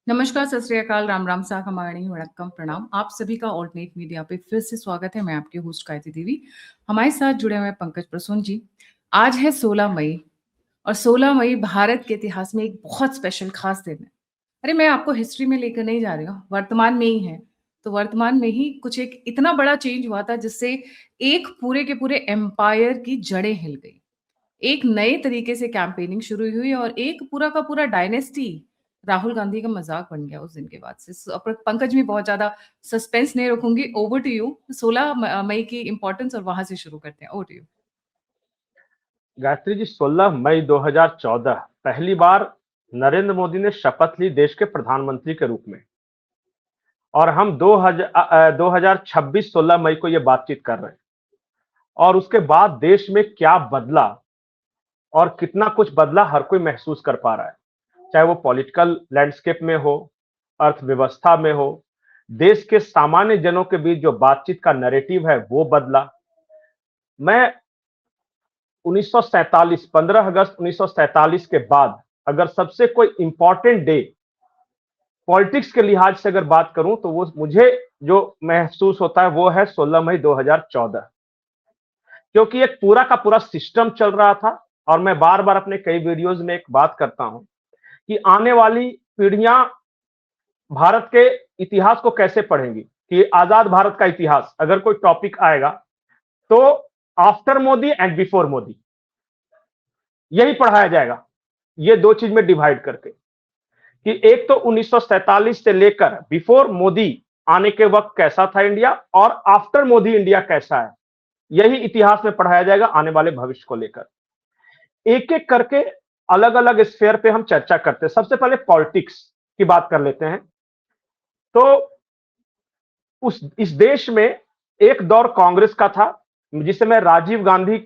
नमस्कार, सत श्री अकाल, राम राम, साखमाणी, वणक्कम, प्रणाम। आप सभी का ऑल्टरनेट मीडिया पे फिर से स्वागत है। मैं आपकी होस्ट गायत्री देवी। हमारे साथ जुड़े हुए हैं पंकज प्रसून जी। आज है 16 मई और 16 मई भारत के इतिहास में एक बहुत स्पेशल खास दिन है। अरे मैं आपको हिस्ट्री में लेकर नहीं जा रही हूँ, वर्तमान में ही है। तो वर्तमान में ही कुछ एक इतना बड़ा चेंज हुआ था जिससे एक पूरे के पूरे एम्पायर की जड़ें हिल गई। एक नए तरीके से कैंपेनिंग शुरू हुई और एक पूरा का पूरा डायनेस्टी राहुल गांधी का मजाक बन गया उस दिन के बाद से। पंकज में बहुत ज्यादा सस्पेंस नहीं रखूंगी। Over to you. 16 मई की इंपॉर्टेंस और वहां से शुरू करते हैं। Over to you. Gayatri ji, 16 मई 2014 पहली बार नरेंद्र मोदी ने शपथ ली देश के प्रधानमंत्री के रूप में। और हम 2026 16 मई को ये बातचीत कर रहे हैं। और उसके बाद देश में क्या बदला और कितना कुछ बदला हर कोई महसूस कर पा रहा है, चाहे वो पॉलिटिकल लैंडस्केप में हो, अर्थव्यवस्था में हो, देश के सामान्य जनों के बीच जो बातचीत का नैरेटिव है वो बदला। मैं 1947 15 अगस्त 1947 के बाद अगर सबसे कोई इंपॉर्टेंट डे पॉलिटिक्स के लिहाज से अगर बात करूं तो वो मुझे जो महसूस होता है वो है 16 मई 2014, क्योंकि एक पूरा का पूरा सिस्टम चल रहा था। और मैं बार बार अपने कई वीडियोज में एक बात करता हूं कि आने वाली पीढ़ियां भारत के इतिहास को कैसे पढ़ेंगी, कि आजाद भारत का इतिहास अगर कोई टॉपिक आएगा तो after Modi and before Modi यही पढ़ाया जाएगा। ये दो चीज में डिवाइड करके कि एक तो 1947 से लेकर बिफोर मोदी आने के वक्त कैसा था इंडिया और आफ्टर मोदी इंडिया कैसा है, यही इतिहास में पढ़ाया जाएगा आने वाले भविष्य को लेकर। एक एक करके अलग अलग स्फेयर पे हम चर्चा करते हैं। सबसे पहले पॉलिटिक्स की बात कर लेते हैं। तो इस देश में एक दौर कांग्रेस का था जिसे मैं राजीव गांधी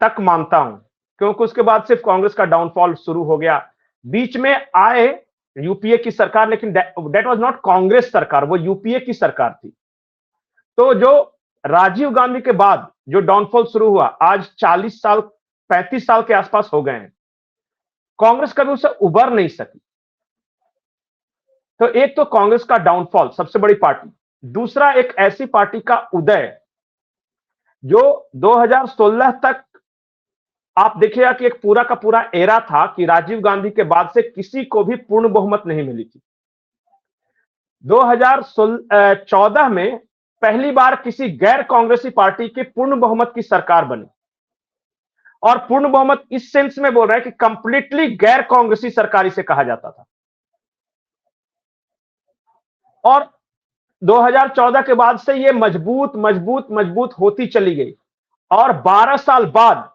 तक मानता हूं, क्योंकि उसके बाद सिर्फ कांग्रेस का डाउनफॉल शुरू हो गया। बीच में आए यूपीए की सरकार, लेकिन दैट वाज नॉट कांग्रेस सरकार, वो यूपीए की सरकार थी। तो जो राजीव गांधी के बाद जो डाउनफॉल शुरू हुआ, आज 40 साल 35 साल के आसपास हो गए हैं, कांग्रेस कभी उससे उबर नहीं सकी। तो एक तो कांग्रेस का डाउनफॉल, सबसे बड़ी पार्टी। दूसरा, एक ऐसी पार्टी का उदय जो 2016 तक आप देखिएगा कि एक पूरा का पूरा एरा था कि राजीव गांधी के बाद से किसी को भी पूर्ण बहुमत नहीं मिली थी। 2014 में पहली बार किसी गैर कांग्रेसी पार्टी की पूर्ण बहुमत की सरकार बनी। और पूर्ण बहुमत इस सेंस में बोल रहे हैं कि कंप्लीटली गैर कांग्रेसी सरकार इसे कहा जाता था। और 2014 के बाद से ये मजबूत मजबूत मजबूत होती चली गई। और 12 साल बाद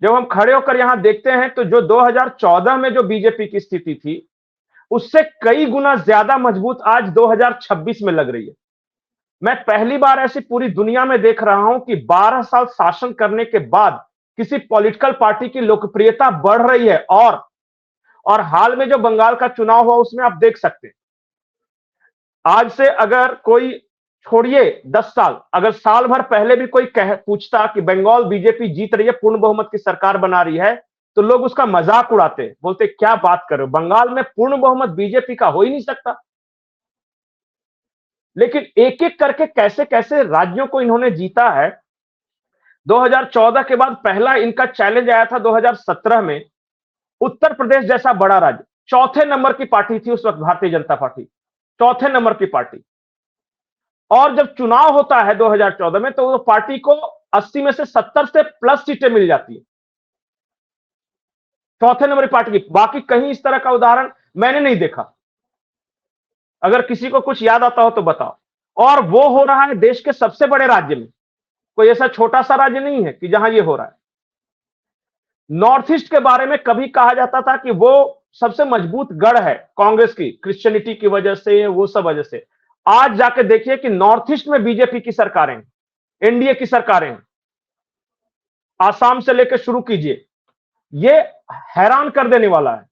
जब हम खड़े होकर यहां देखते हैं तो जो 2014 में जो बीजेपी की स्थिति थी उससे कई गुना ज्यादा मजबूत आज 2026 में लग रही है। मैं पहली बार ऐसी पूरी दुनिया में देख रहा हूं कि 12 साल शासन करने के बाद किसी पॉलिटिकल पार्टी की लोकप्रियता बढ़ रही है। और हाल में जो बंगाल का चुनाव हुआ उसमें आप देख सकते हैं, आज से अगर कोई छोड़िए 10 साल, अगर साल भर पहले भी कोई पूछता कि बंगाल बीजेपी जीत रही है, पूर्ण बहुमत की सरकार बना रही है, तो लोग उसका मजाक उड़ाते, बोलते क्या बात कर रहे हो, बंगाल में पूर्ण बहुमत बीजेपी का हो ही नहीं सकता। लेकिन एक एक करके कैसे कैसे राज्यों को इन्होंने जीता है। 2014 के बाद पहला इनका चैलेंज आया था 2017 में। उत्तर प्रदेश जैसा बड़ा राज्य, चौथे नंबर की पार्टी थी उस वक्त भारतीय जनता पार्टी, चौथे नंबर की पार्टी। और जब चुनाव होता है 2014 में तो वो पार्टी को 80 में से 70 से प्लस सीटें मिल जाती है, चौथे नंबर की पार्टी की। बाकी कहीं इस तरह का उदाहरण मैंने नहीं देखा। अगर किसी को कुछ याद आता हो तो बताओ। और वो हो रहा है देश के सबसे बड़े राज्य में, कोई ऐसा छोटा सा राज्य नहीं है कि जहां ये हो रहा है। नॉर्थ ईस्ट के बारे में कभी कहा जाता था कि वो सबसे मजबूत गढ़ है कांग्रेस की, क्रिश्चियनिटी की वजह से, वो सब वजह से। आज जाके देखिए कि नॉर्थ ईस्ट में बीजेपी की सरकारें हैं, एनडीए की सरकारें हैं। आसाम से लेकर शुरू कीजिए, ये हैरान कर देने वाला है।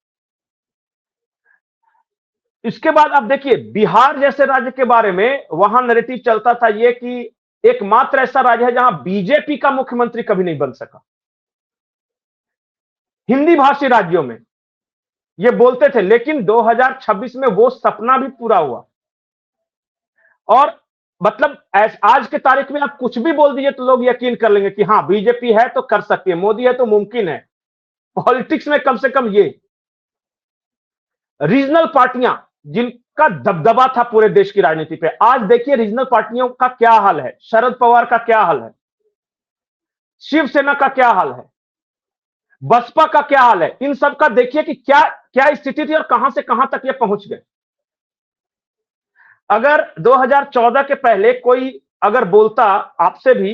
इसके बाद आप देखिए बिहार जैसे राज्य के बारे में, वहां नैरेटिव चलता था ये कि एकमात्र ऐसा राज्य है जहां बीजेपी का मुख्यमंत्री कभी नहीं बन सका। हिंदी भाषी राज्यों में ये बोलते थे, लेकिन 2026 में वो सपना भी पूरा हुआ। और मतलब आज के तारीख में आप कुछ भी बोल दीजिए तो लोग यकीन कर लेंगे कि हाँ, बीजेपी है तो कर सकती है, मोदी है तो मुमकिन है। पॉलिटिक्स में कम से कम ये रीजनल पार्टियां जिनका दबदबा था पूरे देश की राजनीति पे, आज देखिए रीजनल पार्टियों का क्या हाल है, शरद पवार का क्या हाल है, शिवसेना का क्या हाल है, बसपा का क्या हाल है। इन सब का देखिए कि क्या क्या स्थिति थी और कहां से कहां तक ये पहुंच गए। अगर 2014 के पहले कोई अगर बोलता आपसे भी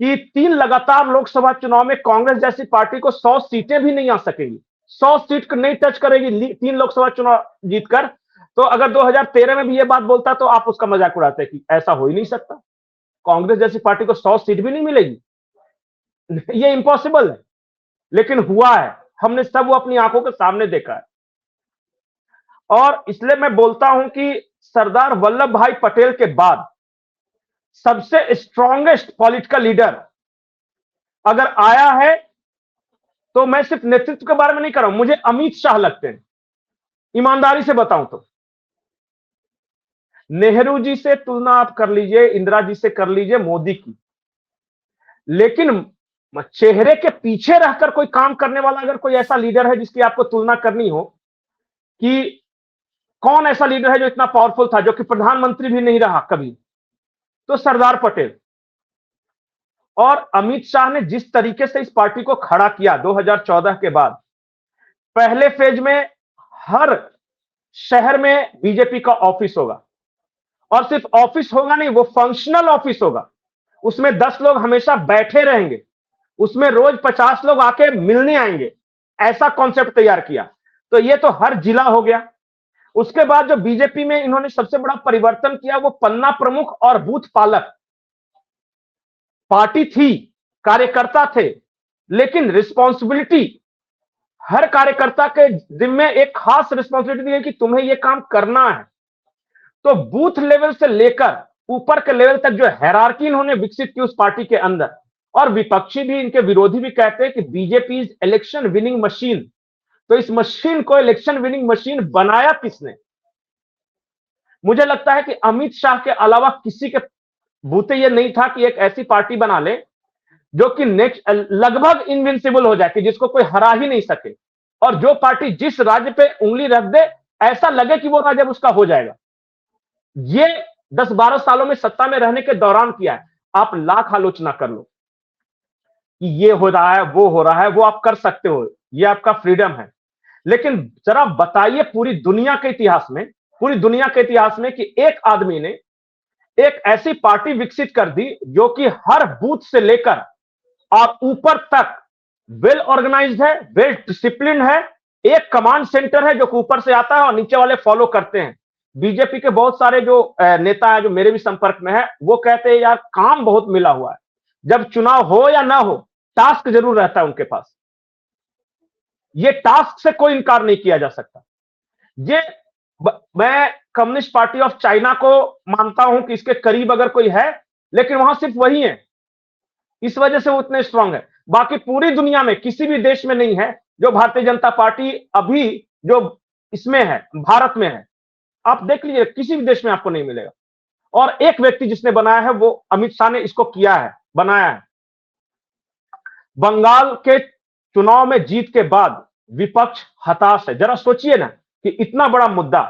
कि 3 लगातार लोकसभा चुनाव में कांग्रेस जैसी पार्टी को 100 सीटें भी नहीं आ सकेगी, 100 सीट को नहीं टच करेगी 3 लोकसभा चुनाव जीतकर, तो अगर 2013 में भी ये बात बोलता तो आप उसका मजाक उड़ाते कि ऐसा हो ही नहीं सकता, कांग्रेस जैसी पार्टी को 100 सीट भी नहीं मिलेगी, ये इम्पॉसिबल है। लेकिन हुआ है, हमने सब वो अपनी आंखों के सामने देखा है। और इसलिए मैं बोलता हूं कि सरदार वल्लभ भाई पटेल के बाद सबसे स्ट्रॉन्गेस्ट पॉलिटिकल लीडर अगर आया है तो मैं सिर्फ नेतृत्व के बारे में नहीं कर रहा हूं, मुझे अमित शाह लगते हैं, ईमानदारी से बताऊं तो। नेहरू जी से तुलना आप कर लीजिए, इंदिरा जी से कर लीजिए, मोदी की, लेकिन चेहरे के पीछे रहकर कोई काम करने वाला अगर कोई ऐसा लीडर है जिसकी आपको तुलना करनी हो कि कौन ऐसा लीडर है जो इतना पावरफुल था, जो कि प्रधानमंत्री भी नहीं रहा कभी, तो सरदार पटेल। और अमित शाह ने जिस तरीके से इस पार्टी को खड़ा किया 2014 के बाद, पहले फेज में हर शहर में बीजेपी का ऑफिस होगा, और सिर्फ ऑफिस होगा नहीं, वो फंक्शनल ऑफिस होगा, उसमें 10 लोग हमेशा बैठे रहेंगे, उसमें रोज 50 लोग आके मिलने आएंगे, ऐसा कॉन्सेप्ट तैयार किया। तो ये तो हर जिला हो गया। उसके बाद जो बीजेपी में इन्होंने सबसे बड़ा परिवर्तन किया वो पन्ना प्रमुख और बूथ पालक। पार्टी थी, कार्यकर्ता थे, लेकिन रिस्पॉन्सिबिलिटी हर कार्यकर्ता के जिम्मे एक खास रिस्पॉन्सिबिलिटी दी है कि तुम्हें यह काम करना है। तो बूथ लेवल से लेकर ऊपर के लेवल तक जो हायरार्की इन्होंने विकसित की उस पार्टी के अंदर, और विपक्षी भी, इनके विरोधी भी कहते हैं कि BJP is election winning machine. तो इस मशीन को इलेक्शन विनिंग मशीन बनाया किसने? मुझे लगता है कि अमित शाह के अलावा किसी के बूते ये नहीं था कि एक ऐसी पार्टी बना ले जो कि नेक्स्ट लगभग इनविंसिबल हो जाए, कि जिसको कोई हरा ही नहीं सके, और जो पार्टी जिस राज्य पे उंगली रख दे ऐसा लगे कि वो राज्य उसका हो जाएगा। ये 10-12 सालों में सत्ता में रहने के दौरान किया है। आप लाख आलोचना कर लो कि ये हो रहा है, वो हो रहा है, वो आप कर सकते हो, ये आपका फ्रीडम है, लेकिन जरा बताइए पूरी दुनिया के इतिहास में, पूरी दुनिया के इतिहास में कि एक आदमी ने एक ऐसी पार्टी विकसित कर दी जो कि हर बूथ से लेकर और ऊपर तक वेल ऑर्गेनाइज्ड है, वेल डिसिप्लिन है, एक कमांड सेंटर है जो कि ऊपर से आता है और नीचे वाले फॉलो करते हैं। बीजेपी के बहुत सारे जो नेता है, जो मेरे भी संपर्क में है, वो कहते हैं यार काम बहुत मिला हुआ है, जब चुनाव हो या ना हो टास्क जरूर रहता है उनके पास। ये टास्क से कोई इनकार नहीं किया जा सकता। ये मैं कम्युनिस्ट पार्टी ऑफ चाइना को मानता हूं कि इसके करीब अगर कोई है, लेकिन वहां सिर्फ वही है, इस वजह से वो उतने स्ट्रांग है। बाकी पूरी दुनिया में किसी भी देश में नहीं है जो भारतीय जनता पार्टी अभी जो इसमें है, भारत में है। आप देख लीजिए, किसी भी देश में आपको नहीं मिलेगा। और एक व्यक्ति जिसने बनाया है वो अमित शाह ने इसको किया है, बनाया है। बंगाल के चुनाव में जीत के बाद विपक्ष हताश है। जरा सोचिए ना कि इतना बड़ा मुद्दा,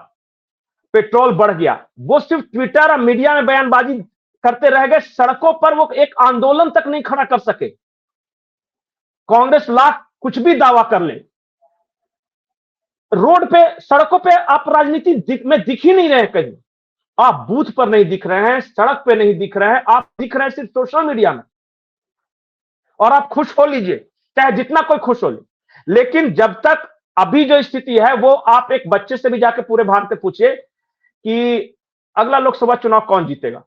पेट्रोल बढ़ गया, वो सिर्फ ट्विटर और मीडिया में बयानबाजी करते रह गए, सड़कों पर वो एक आंदोलन तक नहीं खड़ा कर सके। कांग्रेस लाख कुछ भी दावा कर ले, रोड पे, सड़कों पे आप राजनीति में दिख ही नहीं रहे कहीं। आप बूथ पर नहीं दिख रहे हैं, सड़क पे नहीं दिख रहे हैं, आप दिख रहे हैं सिर्फ सोशल मीडिया में। और आप खुश हो लीजिए, चाहे जितना कोई खुश हो ले, लेकिन जब तक अभी जो स्थिति है वो आप एक बच्चे से भी जाके पूरे भारत में पूछिए कि अगला लोकसभा चुनाव कौन जीतेगा।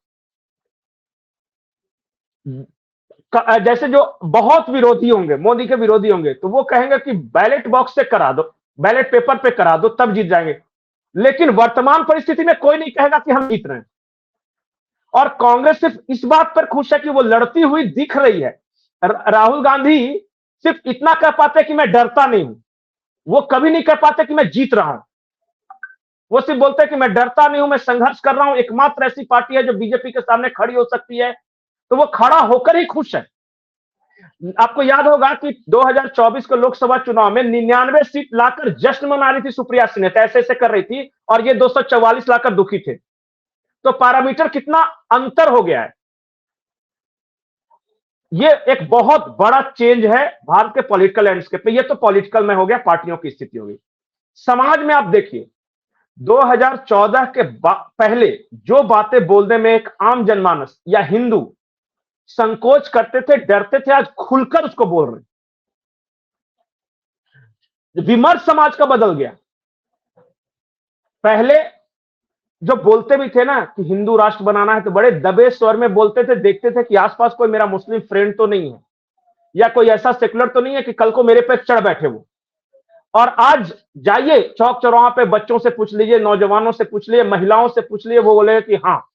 जैसे जो बहुत विरोधी होंगे, मोदी के विरोधी होंगे, तो वो कहेंगे कि बैलेट बॉक्स से करा दो, बैलेट पेपर पे करा दो, तब जीत जाएंगे। लेकिन वर्तमान परिस्थिति में कोई नहीं कहेगा कि हम जीत रहे हैं। और कांग्रेस सिर्फ इस बात पर खुश है कि वो लड़ती हुई दिख रही है। राहुल गांधी सिर्फ इतना कह पाते कि मैं डरता नहीं हूं, वो कभी नहीं कह पाते कि मैं जीत रहा हूं। वो सिर्फ बोलते हैं कि मैं डरता नहीं हूं, मैं संघर्ष कर रहा हूं। एकमात्र ऐसी पार्टी है जो बीजेपी के सामने खड़ी हो सकती है, तो वो खड़ा होकर ही खुश है। आपको याद होगा कि 2024 के लोकसभा चुनाव में 99 सीट लाकर जश्न मना रही थी सुप्रिया सिन्हा, ऐसे ऐसे कर रही थी, और ये 244 लाकर दुखी थे। तो पैरामीटर कितना अंतर हो गया है। ये एक बहुत बड़ा चेंज है भारत के पॉलिटिकल लैंडस्केप में। ये तो पॉलिटिकल में हो गया, पार्टियों की स्थिति हो गई। समाज में आप देखिए, 2014 के पहले जो बातें बोलने में एक आम जनमानस या हिंदू संकोच करते थे, डरते थे, आज खुलकर उसको बोल रहे हैं। विमर्श समाज का बदल गया। पहले जो बोलते भी थे ना कि हिंदू राष्ट्र बनाना है, तो बड़े दबे स्वर में बोलते थे, देखते थे कि आसपास कोई मेरा मुस्लिम फ्रेंड तो नहीं है, या कोई ऐसा सेकुलर तो नहीं है कि कल को मेरे पे चढ़ बैठे वो। और आज जाइए चौक चौराहा पे, बच्चों से पूछ लीजिए, नौजवानों से पूछ लीजिए, महिलाओं से पूछ लीजिए, वो बोले कि हाँ,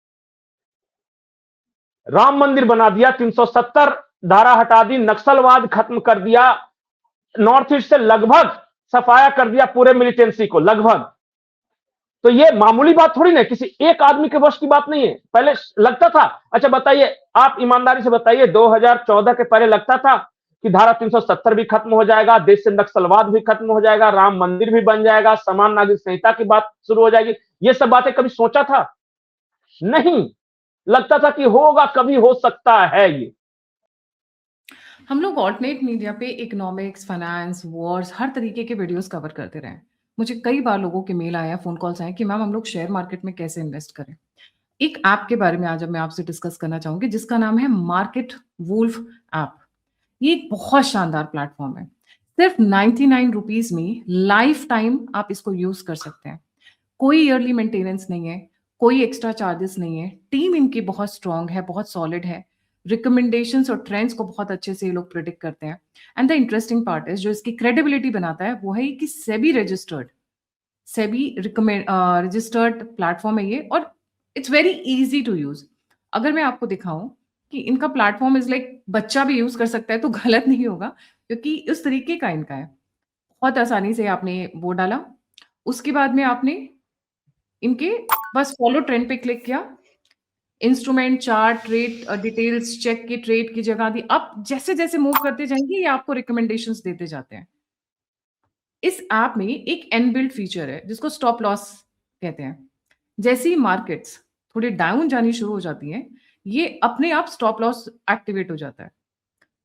राम मंदिर बना दिया, 370 धारा हटा दी, नक्सलवाद खत्म कर दिया, नॉर्थ ईस्ट से लगभग सफाया कर दिया पूरे मिलिटेंसी को, लगभग। तो ये मामूली बात थोड़ी ना, किसी एक आदमी के वश की बात नहीं है। पहले लगता था, अच्छा बताइए, आप ईमानदारी से बताइए, 2014 के पहले लगता था कि धारा 370 भी खत्म हो जाएगा, देश से नक्सलवाद भी खत्म हो जाएगा, राम मंदिर भी बन जाएगा, समान नागरिक संहिता की बात शुरू हो जाएगी? ये सब बातें कभी सोचा था? नहीं। लगता था कि होगा, कभी हो सकता है। ये हम लोग ऑल्टरनेट मीडिया पे इकोनॉमिक्स, फाइनेंस, वॉर्स, हर तरीके के वीडियोस कवर करते रहे हैं। मुझे कई बार लोगों के मेल आया, फोन कॉल्स आए कि मैम हम लोग शेयर मार्केट में कैसे इन्वेस्ट करें। एक ऐप के बारे में आज मैं आपसे डिस्कस करना चाहूंगी जिसका नाम है मार्केट वुल्फ ऐप। ये एक बहुत शानदार प्लेटफॉर्म है। सिर्फ 99 रुपीज में लाइफ टाइम आप इसको यूज कर सकते हैं। कोई ईयरली मेंटेनेंस नहीं है, कोई एक्स्ट्रा चार्जेस नहीं है। टीम इनकी बहुत स्ट्रांग है, बहुत सॉलिड है। रिकमेंडेशंस और ट्रेंड्स को बहुत अच्छे से ये लोग प्रिडिक्ट करते हैं। And the interesting part is, जो इसकी क्रेडिबिलिटी बनाता है वो है कि सेबी रिकमेंड रजिस्टर्ड प्लेटफॉर्म है ये, और it's very easy to use. अगर मैं आपको दिखाऊं कि इनका प्लेटफॉर्म इज लाइक बच्चा भी यूज कर सकता है तो गलत नहीं होगा, क्योंकि इस तरीके का इनका है। बहुत आसानी से आपने वो डाला, उसके बाद में आपने इनके बस फॉलो ट्रेंड पे क्लिक किया, instrument, chart, trade details check की, ट्रेड की जगह दी। आप जैसे जैसे मूव करते जाएंगे ये आपको रिकमेंडेशंस देते जाते हैं। इस ऐप में एक इनबिल्ट फीचर है जिसको स्टॉप लॉस कहते हैं। जैसे ही मार्केट्स थोड़ी डाउन जानी शुरू हो जाती हैं, ये अपने आप स्टॉप लॉस एक्टिवेट हो जाता है।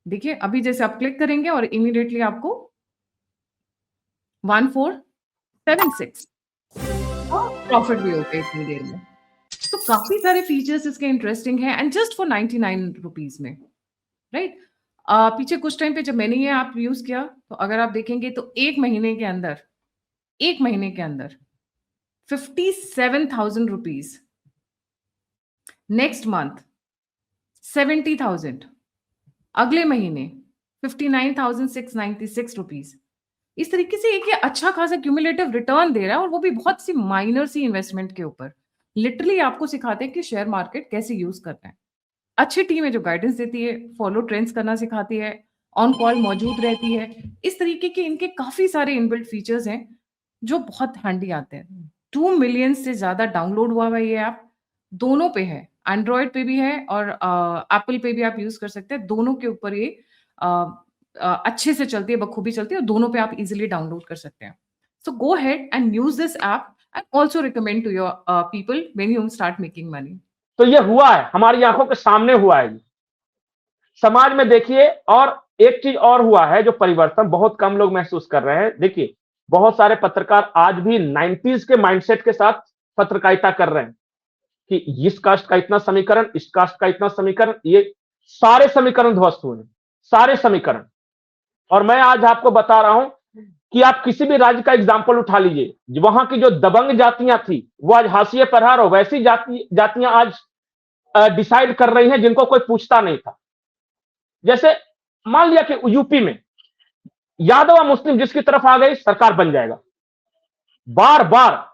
देखिए अभी जैसे आप क्लिक करेंगे और इमीडिएटली आपको 1476 प्रॉफिट भी होगा इतनी देर में। तो काफी सारे फीचर्स इसके इंटरेस्टिंग है, एंड जस्ट फॉर 99 रुपीज में, राइट। पीछे कुछ टाइम पे जब मैंने ये ऐप यूज किया, तो अगर आप देखेंगे तो एक महीने के अंदर 57,000 रुपीज, नेक्स्ट मंथ 70,000, अगले महीने 59,696 रुपीज। इस तरीके से एक ये अच्छा खासा क्यूमुलेटिव रिटर्न दे रहा है, और वो भी बहुत सी माइनर सी इन्वेस्टमेंट के ऊपर। लिटरली आपको सिखाते हैं कि शेयर मार्केट कैसे यूज करना है। अच्छी टीम है जो गाइडेंस देती है, फॉलो ट्रेंड्स करना सिखाती है, ऑन कॉल मौजूद रहती है। इस तरीके के इनके काफी सारे इनबिल्ट फीचर्स हैं जो बहुत हैंडी आते हैं। 2 मिलियन से ज्यादा डाउनलोड हुआ हुआ ये ऐप, दोनों पे है, एंड्रॉयड पे भी है और एप्पल पे भी आप यूज कर सकते हैं। दोनों के ऊपर ये अच्छे से चलती है, बखूबी चलती है, और दोनों पे आप इजीली डाउनलोड कर सकते हैं। So go ahead and use this app and also recommend to your people when you start making money. तो ये हुआ है, हमारी आंखों के सामने हुआ है। समाज में देखिए, और एक चीज और हुआ है जो परिवर्तन बहुत कम लोग महसूस कर रहे हैं। देखिए, बहुत सारे पत्रकार आज भी 90s के माइंडसेट के साथ पत्रकारिता कर रहे हैं कि इस कास्ट का इतना समीकरण, इस कास्ट का इतना समीकरण, ये सारे समीकरण ध्वस्त हुए हैं, सारे समीकरण। और मैं आज आपको बता रहा हूं कि आप किसी भी राज्य का एग्जाम्पल उठा लीजिए, वहां की जो दबंग जातियां थी वो आज हाशिए पर हार हो, वैसी जातियां आज डिसाइड कर रही हैं जिनको कोई पूछता नहीं था। जैसे मान लिया कि यूपी में यादव मुस्लिम जिसकी तरफ आ गई, सरकार बन जाएगा। बार बार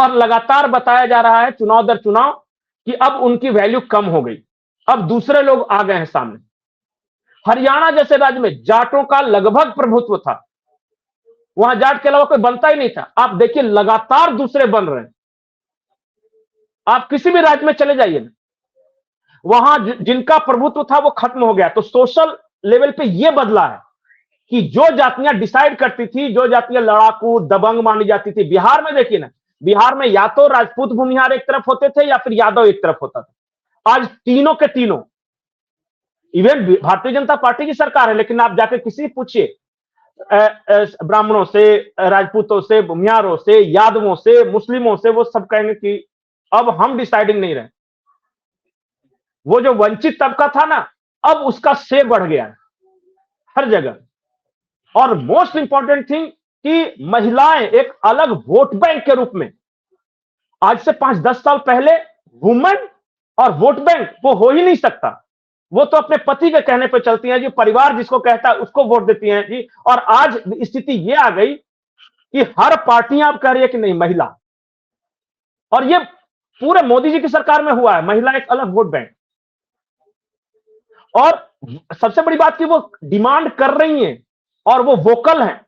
और लगातार बताया जा रहा है चुनाव दर चुनाव कि अब उनकी वैल्यू कम हो गई, अब दूसरे लोग आ गए हैं सामने। हरियाणा जैसे राज्य में जाटों का लगभग प्रभुत्व था, वहां जाट के अलावा कोई बनता ही नहीं था। आप देखिए लगातार दूसरे बन रहे हैं। आप किसी भी राज्य में चले जाइए ना, वहां जिनका प्रभुत्व था वो खत्म हो गया। तो सोशल लेवल पे ये बदला है कि जो जातियां डिसाइड करती थी, जो जातियां लड़ाकू दबंग मानी जाती थी, बिहार में देखिए ना, बिहार में या तो राजपूत भूमिहार एक तरफ होते थे या फिर यादव एक तरफ होता था। आज तीनों के तीनों, इवन भारतीय जनता पार्टी की सरकार है, लेकिन आप जाकर किसी पूछिए ब्राह्मणों से, राजपूतों से, भूमिहारों से, यादवों से, मुस्लिमों से, वो सब कहेंगे कि अब हम डिसाइडिंग नहीं रहे। वो जो वंचित तबका था ना, अब उसका से बढ़ गया है हर जगह। और मोस्ट इंपॉर्टेंट थिंग कि महिलाएं एक अलग वोट बैंक के रूप में, आज से 5-10 साल पहले वुमेन और वोट बैंक वो हो ही नहीं सकता। वो तो अपने पति के कहने पर चलती हैं जी, परिवार जिसको कहता है उसको वोट देती हैं जी। और आज स्थिति ये आ गई कि हर पार्टियां अब कह रही है कि नहीं महिला, और ये पूरे मोदी जी की सरकार में हुआ है, महिला एक अलग वोट बैंक। और सबसे बड़ी बात कि वो डिमांड कर रही हैं और वो वोकल हैं।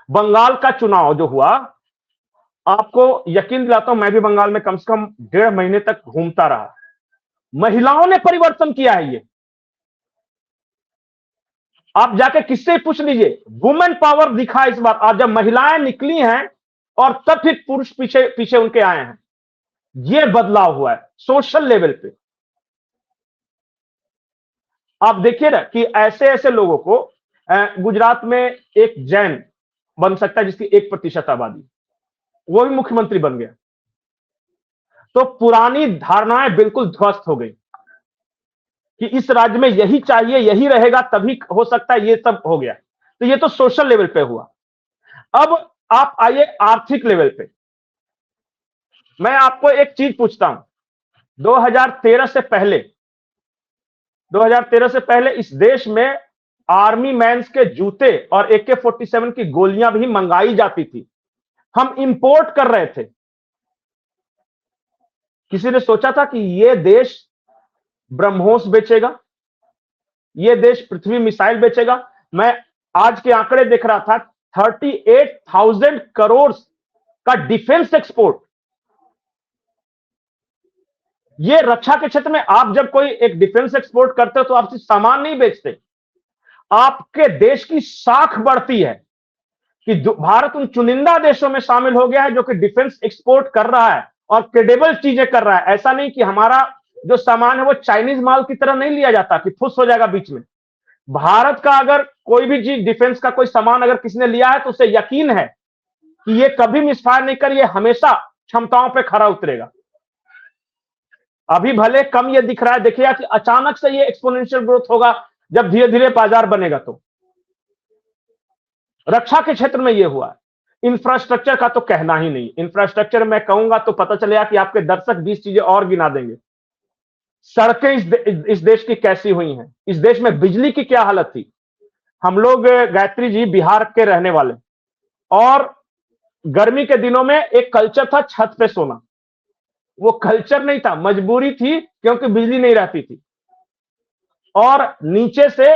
बंगाल का चुनाव जो हुआ, आपको यकीन दिलाता हूं, मैं भी बंगाल में कम से कम 1.5 महीने तक घूमता रहा। महिलाओं ने परिवर्तन किया है। ये आप जाके किससे पूछ लीजिए, वुमेन पावर दिखा इस बार। आज जब महिलाएं निकली हैं और तब फिर पुरुष पीछे पीछे उनके आए हैं, ये बदलाव हुआ है सोशल लेवल पे। आप देखिए ना कि ऐसे ऐसे लोगों को गुजरात में एक जैन बन सकता है जिसकी 1% आबादी, वो भी मुख्यमंत्री बन गया। तो पुरानी धारणाएं बिल्कुल ध्वस्त हो गई कि इस राज्य में यही चाहिए, यही रहेगा तभी हो सकता है, ये सब हो गया। तो ये तो सोशल लेवल पे हुआ। अब आप आइए आर्थिक लेवल पे। मैं आपको एक चीज पूछता हूं, 2013 से पहले 2013 से पहले इस देश में आर्मी मैन्स के जूते और AK-47 की गोलियां भी मंगाई जाती थी। हम इंपोर्ट कर रहे थे। किसी ने सोचा था कि यह देश ब्रह्मोस बेचेगा, यह देश पृथ्वी मिसाइल बेचेगा? मैं आज के आंकड़े देख रहा था, 38,000 करोड़ का डिफेंस एक्सपोर्ट। ये रक्षा के क्षेत्र में आप जब कोई एक डिफेंस एक्सपोर्ट करते हो तो आप सिर्फ सामान नहीं बेचते, आपके देश की साख बढ़ती है कि भारत उन चुनिंदा देशों में शामिल हो गया है जो कि डिफेंस एक्सपोर्ट कर रहा है और क्रेडिबल चीजें कर रहा है। ऐसा नहीं कि हमारा जो सामान है वो चाइनीज माल की तरह नहीं लिया जाता कि फुस हो जाएगा बीच में। भारत का अगर कोई भी चीज, डिफेंस का कोई सामान अगर किसी ने लिया है तो उसे यकीन है कि ये कभी मिसफायर नहीं कर, ये हमेशा क्षमताओं पर खरा उतरेगा। अभी भले कम ये दिख रहा है, देखिए कि अचानक से ये एक्सपोनेंशियल ग्रोथ होगा जब धीरे धीरे बाजार बनेगा। तो रक्षा के क्षेत्र में ये हुआ है। इंफ्रास्ट्रक्चर का तो कहना ही नहीं। इंफ्रास्ट्रक्चर मैं कहूंगा तो पता चलेगा कि आपके दर्शक 20 चीजें और गिना देंगे। सड़कें इस देश की कैसी हुई हैं, इस देश में बिजली की क्या हालत थी। हम लोग, गायत्री जी बिहार के रहने वाले, और गर्मी के दिनों में एक कल्चर था छत पे सोना। वो कल्चर नहीं था, मजबूरी थी क्योंकि बिजली नहीं रहती थी। और नीचे से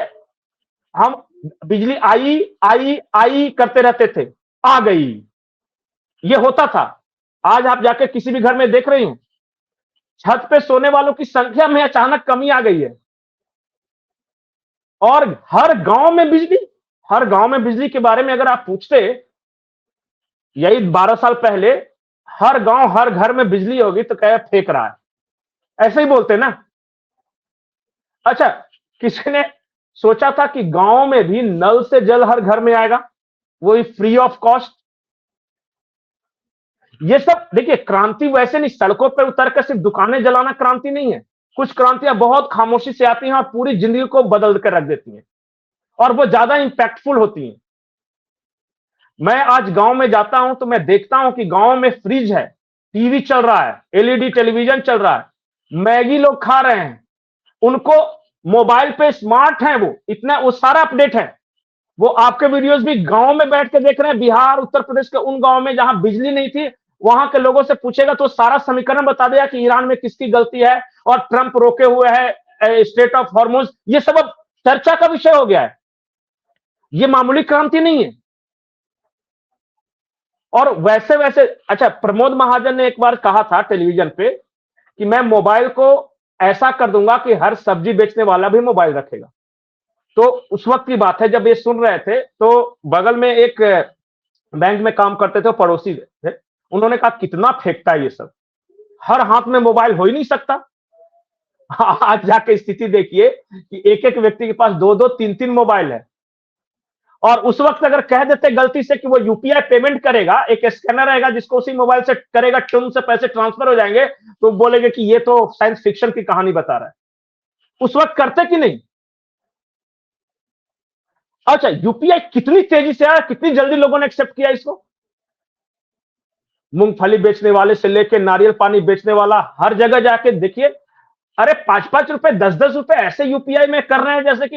हम बिजली आई आई आई करते रहते थे, आ गई, ये होता था। आज आप जाके किसी भी घर में देख रही हैं, छत पे सोने वालों की संख्या में अचानक कमी आ गई है। और हर गांव में बिजली के बारे में अगर आप पूछते, यही 12 साल पहले हर गांव हर घर में बिजली होगी तो कहे फेंक रहा है, ऐसे ही बोलते ना। अच्छा, किसी ने सोचा था कि गांव में भी नल से जल हर घर में आएगा, वो भी फ्री ऑफ कॉस्ट? ये सब देखिए, क्रांति वैसे नहीं, सड़कों पर उतर कर सिर्फ दुकानें जलाना क्रांति नहीं है। कुछ क्रांतियां बहुत खामोशी से आती हैं और पूरी जिंदगी को बदल कर रख देती हैं, और वो ज्यादा इंपैक्टफुल होती हैं। मैं आज गांव में जाता हूं तो मैं देखता हूं कि गांव में फ्रिज है, टीवी चल रहा है, LED टेलीविजन चल रहा है, मैगी लोग खा रहे हैं, उनको मोबाइल पे स्मार्ट है, वो इतना, वो सारा अपडेट है। वो आपके वीडियोस भी गांव में बैठ के देख रहे हैं। बिहार, उत्तर प्रदेश के उन गांव में जहां बिजली नहीं थी, वहां के लोगों से पूछेगा तो सारा समीकरण बता देगा कि ईरान में किसकी गलती है और ट्रंप रोके हुए है स्ट्रेट ऑफ हॉर्मुज। ये सब अब चर्चा का विषय हो गया है। ये मामूली क्रांति नहीं है। और वैसे वैसे अच्छा, प्रमोद महाजन ने एक बार कहा था टेलीविजन पे कि मैं मोबाइल को ऐसा कर दूंगा कि हर सब्जी बेचने वाला भी मोबाइल रखेगा। तो उस वक्त की बात है जब ये सुन रहे थे, तो बगल में एक बैंक में काम करते थे, पड़ोसी थे, उन्होंने कहा कितना फेंकता है ये सब, हर हाथ में मोबाइल हो ही नहीं सकता। आज जाके स्थिति देखिए कि एक एक व्यक्ति के पास दो दो तीन तीन मोबाइल है। और उस वक्त अगर कह देते गलती से कि वो यूपीआई पेमेंट करेगा, एक स्कैनर रहेगा जिसको उसी मोबाइल से करेगा, टुन से पैसे ट्रांसफर हो जाएंगे, तो बोलेंगे कि ये तो साइंस फिक्शन की कहानी बता रहा है। उस वक्त करते कि नहीं? अच्छा, यूपीआई कितनी तेजी से आया, कितनी जल्दी लोगों ने एक्सेप्ट किया इसको। मूंगफली बेचने वाले से लेके नारियल पानी बेचने वाला, हर जगह जाके देखिए, अरे 5-5 रुपए 10-10 रुपए ऐसे यूपीआई में कर रहे हैं जैसे कि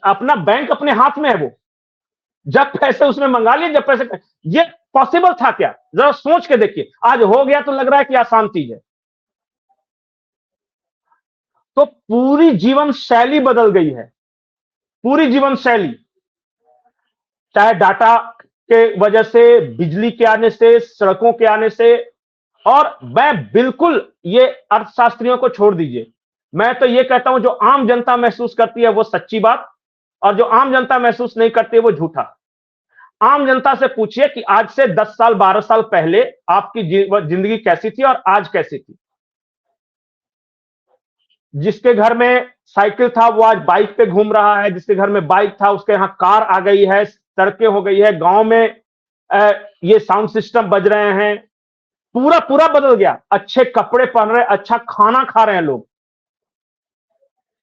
अपना बैंक अपने हाथ में है। वो जब पैसे उसमें मंगा लिए, जब पैसे, ये पॉसिबल था क्या? जरा सोच के देखिए। आज हो गया तो लग रहा है कि आसान चीज है। तो पूरी जीवन शैली बदल गई है, पूरी जीवन शैली, चाहे डाटा के वजह से, बिजली के आने से, सड़कों के आने से। और मैं बिल्कुल, ये अर्थशास्त्रियों को छोड़ दीजिए, मैं तो ये कहता हूं जो आम जनता महसूस करती है वो सच्ची बात, और जो आम जनता महसूस नहीं करती है वो झूठा। आम जनता से पूछिए कि आज से 10 साल 12 साल पहले आपकी जिंदगी कैसी थी और आज कैसी थी। जिसके घर में साइकिल था वो आज बाइक पे घूम रहा है, जिसके घर में बाइक था उसके यहां कार आ गई है, सड़कें हो गई है, गांव में ये साउंड सिस्टम बज रहे हैं। पूरा पूरा बदल गया। अच्छे कपड़े पहन रहे, अच्छा खाना खा रहे हैं लोग।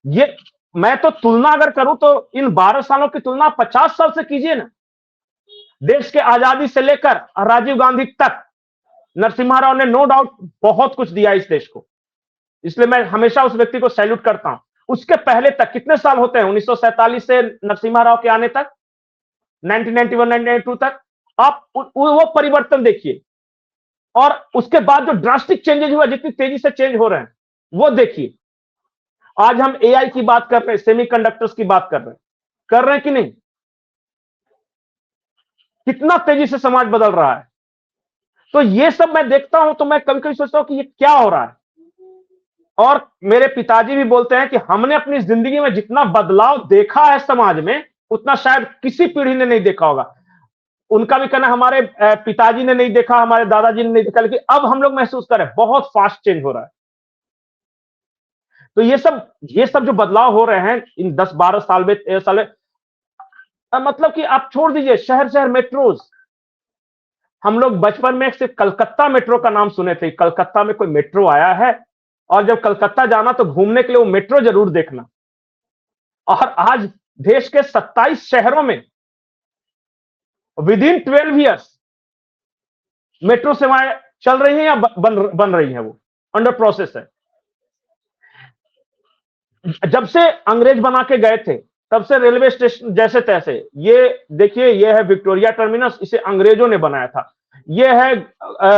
ये मैं तो तुलना अगर करूं तो इन 12 सालों की तुलना 50 साल से कीजिए ना। देश के आजादी से लेकर राजीव गांधी तक नरसिम्हा राव ने नो डाउट बहुत कुछ दिया इस देश को, इसलिए मैं हमेशा उस व्यक्ति को सैल्यूट करता हूं। उसके पहले तक कितने साल होते हैं, 1947 से नरसिम्हा राव के आने तक, 1991 1992 तक, आप वो परिवर्तन देखिए। और उसके बाद जो ड्रास्टिक चेंजेस हुआ, जितनी तेजी से चेंज हो रहे हैं वो देखिए। आज हम एआई की बात कर रहे हैं, सेमीकंडक्टर्स की बात कर रहे हैं कि नहीं? कितना तेजी से समाज बदल रहा है। तो ये सब मैं देखता हूं तो मैं कभी कभी सोचता हूं कि ये क्या हो रहा है। और मेरे पिताजी भी बोलते हैं कि हमने अपनी जिंदगी में जितना बदलाव देखा है समाज में, उतना शायद किसी पीढ़ी ने नहीं देखा होगा। उनका भी कहना हमारे पिताजी ने नहीं देखा, हमारे दादाजी ने नहीं देखा, लेकिन अब हम लोग महसूस कर रहे हैं बहुत फास्ट चेंज हो रहा है। तो ये सब जो बदलाव हो रहे हैं इन 10-12 साल में, मतलब कि आप छोड़ दीजिए शहर शहर मेट्रोज। हम लोग बचपन में सिर्फ कलकत्ता मेट्रो का नाम सुने थे, कलकत्ता में कोई मेट्रो आया है, और जब कलकत्ता जाना तो घूमने के लिए वो मेट्रो जरूर देखना। और आज देश के 27 शहरों में विद इन 12 ईयर्स मेट्रो सेवाएं चल रही हैं या बन रही हैं, वो अंडर प्रोसेस है। जब से अंग्रेज बना के गए थे तब से रेलवे स्टेशन जैसे तैसे, ये देखिए, ये है विक्टोरिया टर्मिनस, इसे अंग्रेजों ने बनाया था। ये है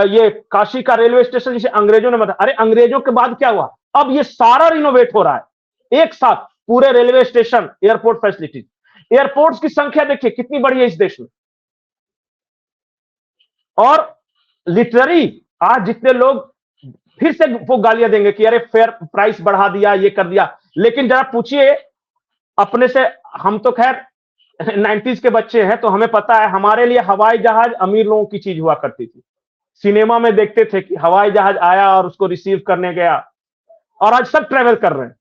ये काशी का रेलवे स्टेशन, जिसे अंग्रेजों ने बनाया। अरे अंग्रेजों के बाद क्या हुआ, अब ये सारा रिनोवेट हो रहा है एक साथ, पूरे railway station, airport facilities. Airports की संख्या देखिए कितनी बड़ी है इस देश में। और लिटरली आज जितने लोग फिर से वो गालियां देंगे कि अरे फेयर प्राइस बढ़ा दिया, ये कर दिया, लेकिन जरा पूछिए अपने से। हम तो खैर 90s के बच्चे हैं तो हमें पता है, हमारे लिए हवाई जहाज अमीर लोगों की चीज हुआ करती थी। सिनेमा में देखते थे कि हवाई जहाज आया और उसको रिसीव करने गया, और आज सब ट्रेवल कर रहे हैं।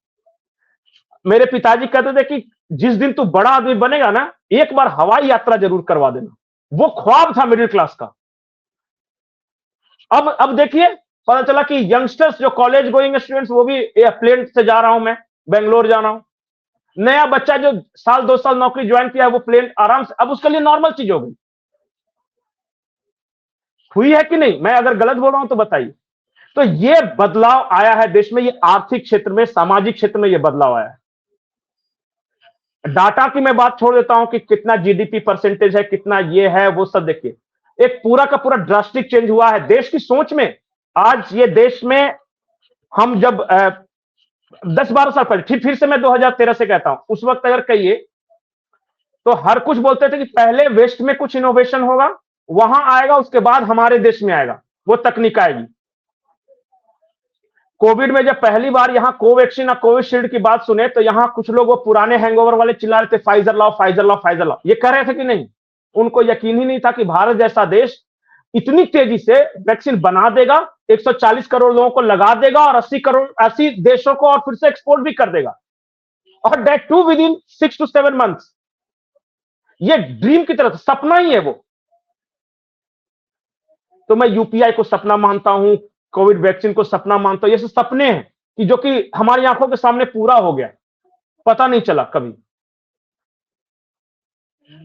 मेरे पिताजी कहते थे कि जिस दिन तू बड़ा आदमी बनेगा ना, एक बार हवाई यात्रा जरूर करवा देना। वो ख्वाब था मिडिल क्लास का। अब देखिए, पता चला कि यंगस्टर्स जो कॉलेज गोइंग स्टूडेंट्स, वो भी प्लेन से जा रहा हूं, मैं बेंगलोर जा रहा हूं। नया बच्चा जो 1-2 साल नौकरी ज्वाइन किया है, वो प्लेन आराम से, अब उसके लिए नॉर्मल चीज हो गई। हुई है कि नहीं? मैं अगर गलत बोल रहा हूं तो बताइए। तो ये बदलाव आया है देश में, ये आर्थिक क्षेत्र में, सामाजिक क्षेत्र में ये बदलाव आया है। डाटा की मैं बात छोड़ देता हूं कि कितना जीडीपी परसेंटेज है, कितना ये है, वो सब देखिए। एक पूरा का पूरा ड्रास्टिक चेंज हुआ है देश की सोच में। आज ये देश में, हम जब 10-12 साल पहले, फिर से मैं 2013 से कहता हूं, उस वक्त अगर कहिए तो हर कुछ बोलते थे कि पहले वेस्ट में कुछ इनोवेशन होगा, वहां आएगा, उसके बाद हमारे देश में आएगा, वो तकनीक आएगी। कोविड में जब पहली बार यहां कोवैक्सीन और कोविशील्ड की बात सुने तो यहां कुछ लोग वो पुराने हैंगओवर वाले चिल्ला रहे थे, फाइजर लाओ, फाइजर लाओ, फाइजर लाओ। ये कह रहे थे कि नहीं? उनको यकीन ही नहीं था कि भारत जैसा देश इतनी तेजी से वैक्सीन बना देगा, 140 करोड़ लोगों को लगा देगा और 80 देशों को और फिर से एक्सपोर्ट भी कर देगा, और that too within 6 to 7 months. ये ड्रीम की तरह, सपना ही है वो। तो मैं यूपीआई को सपना मानता हूं, कोविड वैक्सीन को सपना मानता हूं। ये सब सपने हैं कि जो कि हमारी आंखों के सामने पूरा हो गया, पता नहीं चला कभी।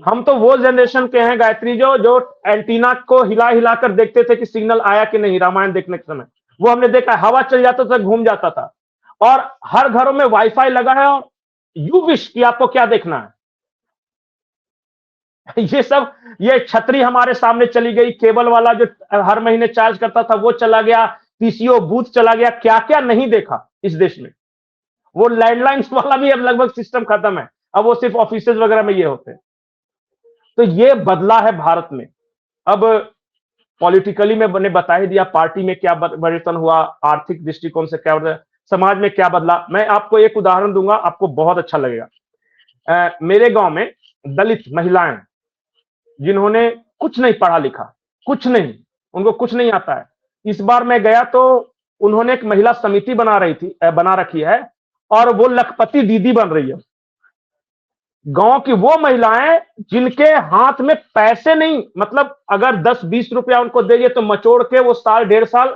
हम तो वो जनरेशन के हैं गायत्री, जो एंटीना को हिला हिलाकर देखते थे कि सिग्नल आया कि नहीं, रामायण देखने के समय। वो हमने देखा, हवा चल जाता था, घूम जाता था, और हर घरों में वाईफाई लगा है, और यू विश कि आपको क्या देखना है। ये छतरी हमारे सामने चली गई, केबल वाला जो हर महीने चार्ज करता था वो चला गया, पीसीओ बूथ चला गया, क्या क्या नहीं देखा इस देश में। वो लैंडलाइंस वाला भी अब लगभग सिस्टम खत्म है, अब वो सिर्फ ऑफिस वगैरह में ये होते हैं। तो ये बदला है भारत में। अब पॉलिटिकली मैंने बता ही दिया, पार्टी में क्या परिवर्तन हुआ, आर्थिक दृष्टिकोण से क्या बदला, समाज में क्या बदला। मैं आपको एक उदाहरण दूंगा, आपको बहुत अच्छा लगेगा। मेरे गांव में दलित महिलाएं, जिन्होंने कुछ नहीं पढ़ा लिखा, कुछ नहीं, उनको कुछ नहीं आता है, इस बार मैं गया तो उन्होंने एक महिला समिति बना रखी है, और वो लखपति दीदी बन रही है। गांव की वो महिलाएं जिनके हाथ में पैसे नहीं, मतलब अगर 10-20 रुपया उनको देंगे तो मचोड़ के वो साल 1.5 साल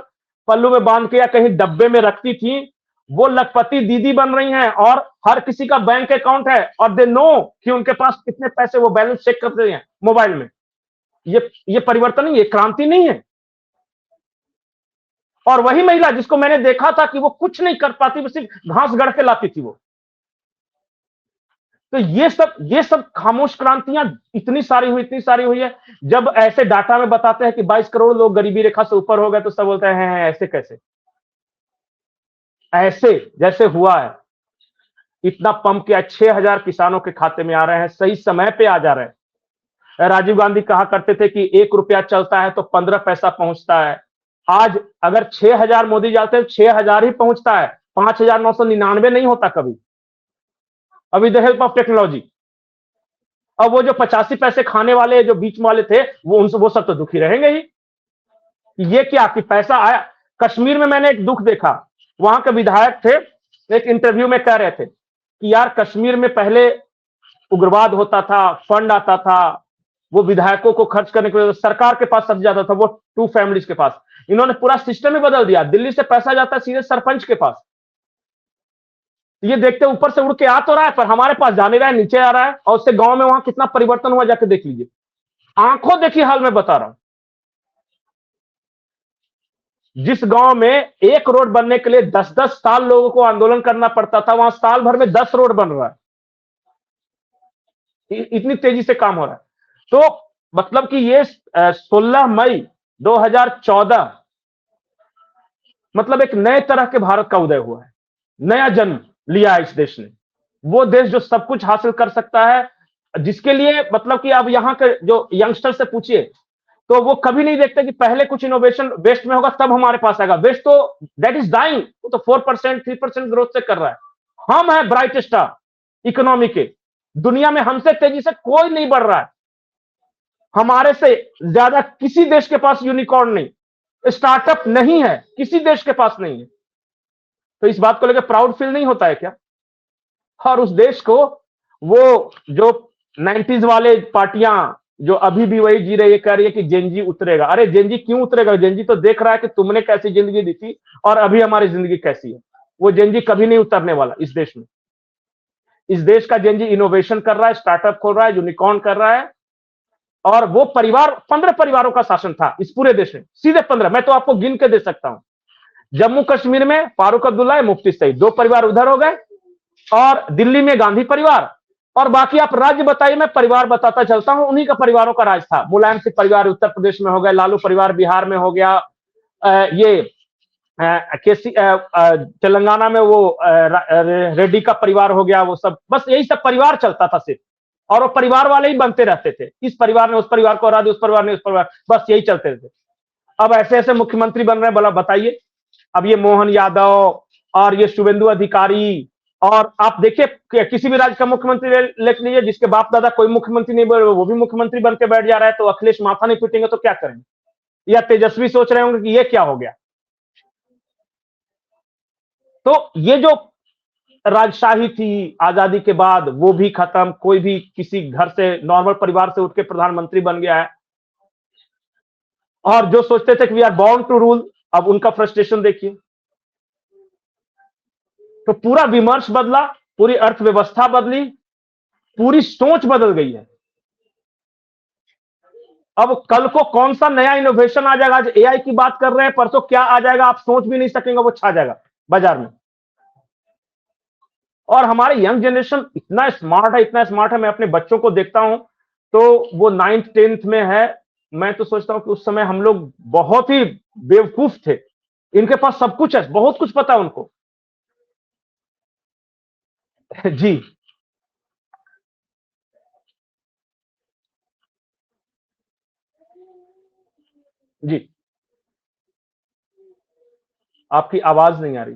पल्लू में बांध के या कहीं डब्बे में रखती थी, वो लखपति दीदी बन रही हैं, और हर किसी का बैंक अकाउंट है, और दे नो कि उनके पास कितने पैसे, वो बैलेंस चेक करते हैं मोबाइल में। ये परिवर्तन नहीं, ये क्रांति नहीं है। और वही महिला जिसको मैंने देखा था कि वो कुछ नहीं कर पाती, वो सिर्फ घास गढ़ के लाती थी वो। तो ये सब खामोश क्रांतियां इतनी सारी हुई है। जब ऐसे डाटा में बताते हैं कि 22 करोड़ लोग गरीबी रेखा से ऊपर हो गए, तो सब बोलते हैं ऐसे कैसे, ऐसे जैसे हुआ है। इतना पंप किया, 6,000 किसानों के खाते में आ रहे हैं, सही समय पे आ जा रहे हैं। राजीव गांधी कहा करते थे कि 1 रुपया चलता है तो 15 पैसा पहुंचता है। आज अगर 6,000 मोदी जाते हैं, 6,000 ही पहुंचता है, 5,999 नहीं होता कभी, अभी द हेल्प ऑफ टेक्नोलॉजी। अब वो जो 85 पैसे खाने वाले जो बीच वाले थे, वो सब तो दुखी रहेंगे ही। ये क्या कि पैसा आया। कश्मीर में मैंने एक दुख देखा, वहां के विधायक थे, एक इंटरव्यू में कह रहे थे कि यार कश्मीर में पहले उग्रवाद होता था, फंड आता था, वो विधायकों को खर्च करने के लिए सरकार के पास सबसे ज्यादा था, वो 2 फैमिलीज के पास। इन्होंने पूरा सिस्टम ही बदल दिया, दिल्ली से पैसा जाता है सीधे सरपंच के पास। ये देखते ऊपर से उड़ के आ तो रहा है, पर हमारे पास जा नहीं रहा है, नीचे आ रहा है। और उससे गांव में वहां कितना परिवर्तन हुआ, जाके देख लीजिए, आंखों देखी हाल में बता रहा हूं। जिस गांव में एक रोड बनने के लिए 10-10 साल लोगों को आंदोलन करना पड़ता था, वहां साल भर में 10 रोड बन रहा है। इतनी तेजी से काम हो रहा है। तो मतलब कि ये 16 मई 2014 मतलब एक नए तरह के भारत का उदय हुआ है, नया जन्म लिया है इस देश ने। वो देश जो सब कुछ हासिल कर सकता है, जिसके लिए मतलब कि अब यहाँ के जो यंगस्टर से पूछिए तो वो कभी नहीं देखते कि पहले कुछ इनोवेशन वेस्ट में होगा तब हमारे पास आएगा। वेस्ट तो दैट इज डाइंग, वो तो 4% 3% ग्रोथ से कर रहा है। हम है ब्राइट स्टार इकोनॉमी के, दुनिया में हमसे तेजी से कोई नहीं बढ़ रहा है। हमारे से ज्यादा किसी देश के पास यूनिकॉर्न नहीं, स्टार्टअप नहीं है, किसी देश के पास नहीं है। तो इस बात को लेकर प्राउड फील नहीं होता है क्या? और उस देश को वो जो 90s वाले पार्टियां जो अभी भी वही जी रही है, कह रही है कि जेनजी उतरेगा। अरे जेनजी क्यों उतरेगा? जेनजी तो देख रहा है कि तुमने कैसी जिंदगी दी थी और अभी हमारी जिंदगी कैसी है। वो जेनजी कभी नहीं उतरने वाला इस देश में। इस देश का जेनजी इनोवेशन कर रहा है, स्टार्टअप खोल रहा है, यूनिकॉर्न कर रहा है। और वो परिवार 15 परिवारों का शासन था इस पूरे देश में, सीधे 15। मैं तो आपको गिन के दे सकता हूं। जम्मू कश्मीर में फारूक अब्दुल्ला, मुफ्ती सईद, 2 परिवार उधर हो गए, और दिल्ली में गांधी परिवार, और बाकी आप राज्य बताइए, मैं परिवार बताता चलता हूं। उन्हीं का परिवारों का राज था। मुलायम सिंह परिवार उत्तर प्रदेश में हो गया, लालू परिवार बिहार में हो गया, ये तेलंगाना में वो रेड्डी का परिवार हो गया। वो सब बस यही सब परिवार चलता था सिर्फ। और वो परिवार वाले ही बनते रहते थे, इस परिवार ने उस परिवार को हरा दिया, उस परिवार ने उस परिवार, बस यही चलते रहते। अब ऐसे ऐसे मुख्यमंत्री बन रहे हैं, बोला बताइए। अब ये मोहन यादव और ये शुभेंदु अधिकारी, और आप देखिए किसी भी राज्य का मुख्यमंत्री लेख लीजिए, जिसके बाप दादा कोई मुख्यमंत्री नहीं बने, वो भी मुख्यमंत्री बन के बैठ जा रहा है, तो अखिलेश माथा नहीं पीटेंगे तो क्या करेंगे? या तेजस्वी सोच रहे होंगे कि ये क्या हो गया? तो ये जो राजशाही थी आजादी के बाद, वो भी खत्म। कोई भी किसी घर से, नॉर्मल परिवार से उठ के प्रधानमंत्री बन गया है, और जो सोचते थे कि we are born to rule, अब उनका फ्रस्ट्रेशन देखिए। तो पूरा विमर्श बदला, पूरी अर्थव्यवस्था बदली, पूरी सोच बदल गई है। अब कल को कौन सा नया इनोवेशन आ जाएगा? आज एआई की बात कर रहे हैं, परसों क्या आ जाएगा आप सोच भी नहीं सकेंगे, वो छा जाएगा बाजार में। और हमारे यंग जनरेशन इतना स्मार्ट है, इतना स्मार्ट है। मैं अपने बच्चों को देखता हूं तो वो 9th 10th में है। मैं तो सोचता हूं कि उस समय हम लोग बहुत ही बेवकूफ थे। इनके पास सब कुछ है, बहुत कुछ पता है उनको। जी जी, आपकी आवाज नहीं आ रही।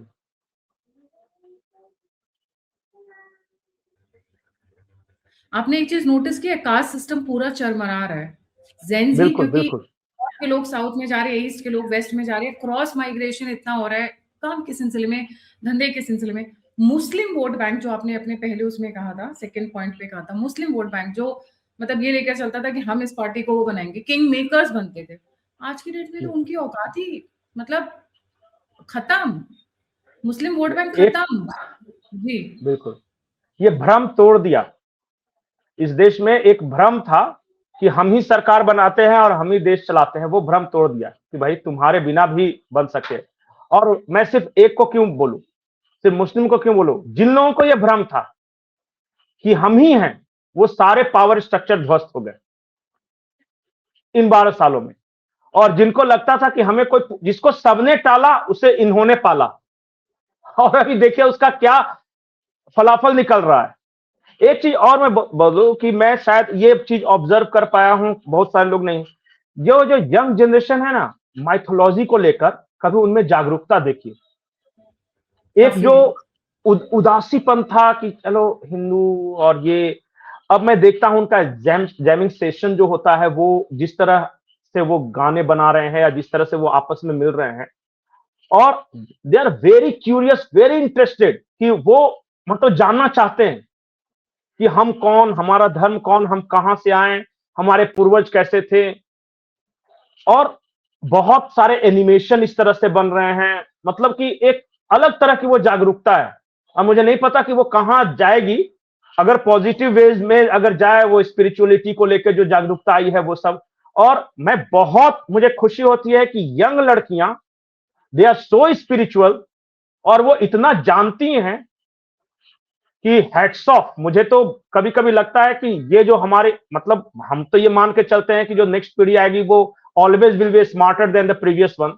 आपने एक चीज नोटिस किया, कास्ट सिस्टम पूरा चरमरा रहा है। जेनजी, बिल्कुल क्योंकि बिल्कुल। नॉर्थ के लोग साउथ में जा रहे हैं, ईस्ट के लोग वेस्ट में जा रहे हैं, क्रॉस माइग्रेशन इतना हो रहा है, काम के सिलसिले में, धंधे के सिलसिले में। मुस्लिम वोट बैंक, जो आपने अपने पहले उसमें कहा था, सेकंड पॉइंट पे कहा था, मुस्लिम वोट बैंक जो मतलब ये लेकर चलता था कि हम इस पार्टी को वो बनाएंगे, किंग मेकर्स बनते थे, आज की डेट में तो उनकी औकात ही मतलब खत्म। मुस्लिम वोट बैंक एक, खत्म। जी बिल्कुल, ये भ्रम तोड़ दिया। इस देश में एक भ्रम था कि हम ही सरकार बनाते हैं और हम ही देश चलाते हैं, वो भ्रम तोड़ दिया कि भाई तुम्हारे बिना भी बन सके। और मैं सिर्फ एक को क्यों बोलूं, सिर्फ मुस्लिम को क्यों बोलूं? जिन लोगों को यह भ्रम था कि हम ही हैं, वो सारे पावर स्ट्रक्चर ध्वस्त हो गए इन 12 सालों में। और जिनको लगता था कि हमें कोई, जिसको सबने टाला उसे इन्होंने पाला, और अभी देखिए उसका क्या फलाफल निकल रहा है। एक चीज और मैं बोलूं कि मैं शायद ये चीज ऑब्जर्व कर पाया हूं, बहुत सारे लोग नहीं। जो जो यंग जनरेशन है ना, माइथोलॉजी को लेकर कभी उनमें जागरूकता देखिए। एक काफी। जो उदासीपन था कि चलो हिंदू और ये, अब मैं देखता हूं उनका जैमिंग सेशन जो होता है, वो जिस तरह से वो गाने बना रहे हैं या जिस तरह से वो आपस में मिल रहे हैं, और they are very curious, very interested, कि वो मतलब जानना चाहते हैं कि हम कौन, हमारा धर्म कौन, हम कहां से आए, हमारे पूर्वज कैसे थे। और बहुत सारे एनिमेशन इस तरह से बन रहे हैं, मतलब कि एक अलग तरह की वो जागरूकता है। अब मुझे नहीं पता कि वो कहां जाएगी, अगर पॉजिटिव वेज में अगर जाए, वो स्पिरिचुअलिटी को लेकर जो जागरूकता आई है वो सब। और मैं बहुत, मुझे खुशी होती है कि यंग लड़कियां, दे आर सो स्पिरिचुअल, और वो इतना जानती हैं कि हैट्स ऑफ। मुझे तो कभी कभी लगता है कि ये जो हमारे, मतलब हम तो ये मान के चलते हैं कि जो नेक्स्ट पीढ़ी आएगी वो always will be smarter than the previous one,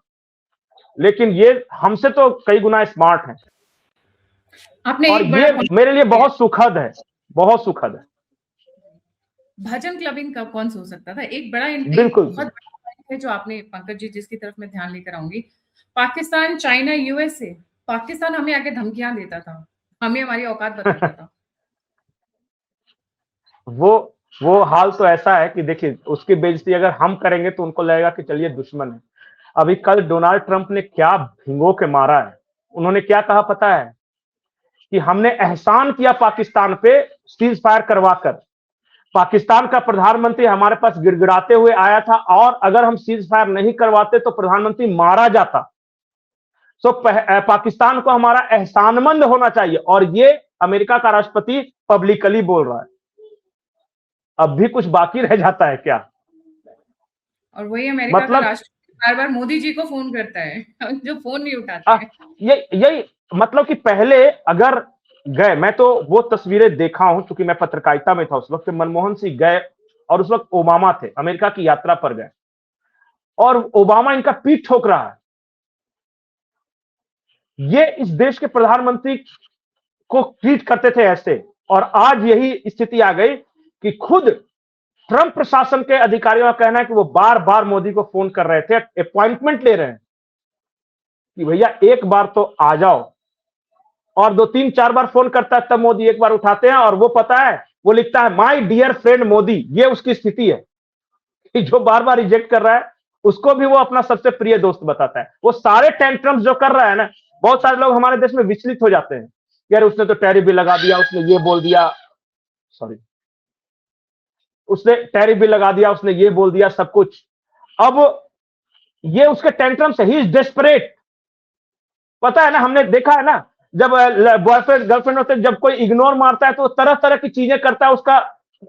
लेकिन ये हमसे तो कई गुना स्मार्ट है। आपने और एक बड़ा ये point मेरे लिए किया। बहुत सुखद है, बहुत सुखद है। भजन क्लबिंग का कौन सोच सकता था? एक बड़ा, एक बिल्कुल बहुत बड़ा point है जो आपने, पंकज जी, जिसकी तरफ मैं ध्यान लेकर आऊंगी। पाकिस्तान, चाइना, यूएसए, पाकिस्तान हमें आके धमकियां देता था, हमें हमारी औकात बताता था। वो वो हाल तो ऐसा है कि देखिए उसकी बेइज्जती अगर हम करेंगे तो उनको लगेगा कि चलिए दुश्मन है। अभी कल डोनाल्ड ट्रंप ने क्या भिंगो के मारा है। उन्होंने क्या कहा पता है? कि हमने एहसान किया पाकिस्तान पे सीज फायर करवाकर। पाकिस्तान का प्रधानमंत्री हमारे पास गिड़गिड़ाते हुए आया था, और अगर हम सीज फायर नहीं करवाते तो प्रधानमंत्री मारा जाता। सो पाकिस्तान को हमारा एहसानमंद होना चाहिए, और ये अमेरिका का राष्ट्रपति पब्लिकली बोल रहा है। अब भी कुछ बाकी रह जाता है क्या? और वही अमेरिका का मतलब राष्ट्रपति बार बार मोदी जी को फोन करता है, जो फोन नहीं उठाते हैं। ये यही मतलब कि पहले अगर गए, मैं तो वो तस्वीरें देखा हूं क्योंकि मैं पत्रकारिता में था उस वक्त, मनमोहन सिंह गए और उस वक्त ओबामा थे, अमेरिका की यात्रा पर गए, और ओबामा इनका पीठ ठोक रहा है। ये इस देश के प्रधानमंत्री को ट्रीट करते थे ऐसे, और आज यही स्थिति आ गई कि खुद ट्रंप प्रशासन के अधिकारियों का कहना है कि वो बार बार मोदी को फोन कर रहे थे, अपॉइंटमेंट ले रहे हैं कि भैया एक बार तो आ जाओ, और 2-3-4 बार फोन करता है तब मोदी एक बार उठाते हैं, और वो पता है, वो लिखता है माय डियर फ्रेंड मोदी। ये उसकी स्थिति है कि जो बार बार रिजेक्ट कर रहा है उसको भी वो अपना सबसे प्रिय दोस्त बताता है। वो सारे टेंट्रम्स जो कर रहा है ना, बहुत सारे लोग हमारे देश में विचलित हो जाते हैं, यार उसने तो टैरिफ भी लगा दिया, उसने ये बोल दिया, सॉरी, उसने टैरिफ भी लगा दिया, उसने ये बोल दिया, सब कुछ। अब ये उसके टेंट्रम्स है, ही इज डेस्परेट। पता है ना, हमने देखा है ना, जब बॉयफ्रेंड गर्लफ्रेंड होते जब कोई इग्नोर मारता है तो तरह तरह की चीजें करता है उसका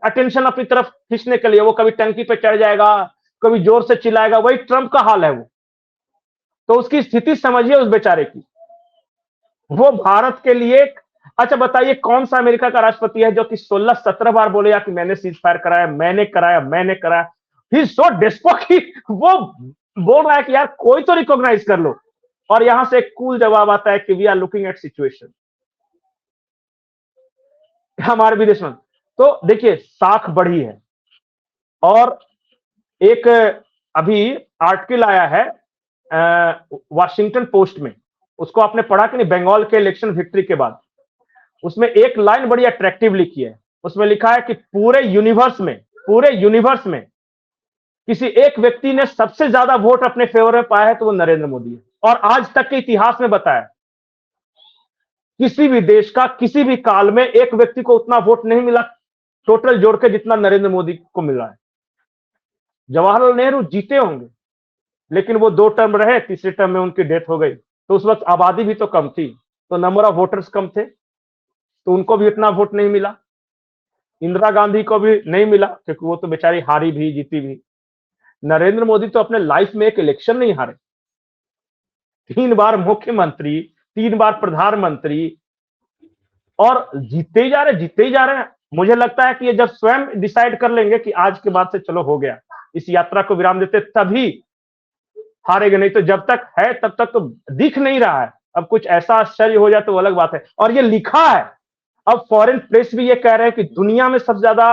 अटेंशन अपनी तरफ खींचने के लिए। वो कभी टंकी पे चढ़ जाएगा, कभी जोर से चिल्लाएगा। वही ट्रंप का हाल है वो। तो उसकी स्थिति समझिए उस बेचारे की। वो भारत के लिए, अच्छा बताइए कौन सा अमेरिका का राष्ट्रपति है जो कि 16-17 बार बोलेगा कि मैंने सीज फायर कराया, मैंने कराया, मैंने कराया। ही इज सो डेस्परेट कि वो बोल रहा है कि यार कोई तो रिकॉग्नाइज कर लो, और यहां से एक कूल जवाब आता है कि we are looking at situation. हमारे विदेश में तो देखिए साख बढ़ी है, और एक अभी आर्टिकल आया है वॉशिंगटन पोस्ट में, उसको आपने पढ़ा कि नहीं, बंगाल के इलेक्शन विक्ट्री के बाद। उसमें एक लाइन बड़ी अट्रैक्टिव लिखी है। उसमें लिखा है कि पूरे यूनिवर्स में किसी एक व्यक्ति ने सबसे ज्यादा वोट अपने फेवर में पाया है तो वो नरेंद्र मोदी है। और आज तक के इतिहास में बताया किसी भी देश का किसी भी काल में एक व्यक्ति को उतना वोट नहीं मिला टोटल जोड़ के जितना नरेंद्र मोदी को मिला है। जवाहरलाल नेहरू जीते होंगे, लेकिन वो 2 टर्म रहे, तीसरे टर्म में उनकी डेथ हो गई। तो उस वक्त आबादी भी तो कम थी, तो नंबर ऑफ वोटर्स कम थे, तो उनको भी इतना वोट नहीं मिला। इंदिरा गांधी को भी नहीं मिला क्योंकि वो तो बेचारी हारी भी जीती भी। नरेंद्र मोदी तो अपने लाइफ में एक इलेक्शन नहीं हारे, 3 बार मुख्यमंत्री, 3 बार प्रधानमंत्री, और जीतते ही जा रहे हैं। मुझे लगता है कि ये जब स्वयं डिसाइड कर लेंगे कि आज के बाद से चलो हो गया, इस यात्रा को विराम देते, तभी हारेंगे। नहीं तो जब तक है तब तक तो दिख नहीं रहा है। अब कुछ ऐसा आश्चर्य हो जाए तो अलग बात है। और ये लिखा है, अब फॉरेन प्रेस भी ये कह रहे हैं कि दुनिया में सबसे ज्यादा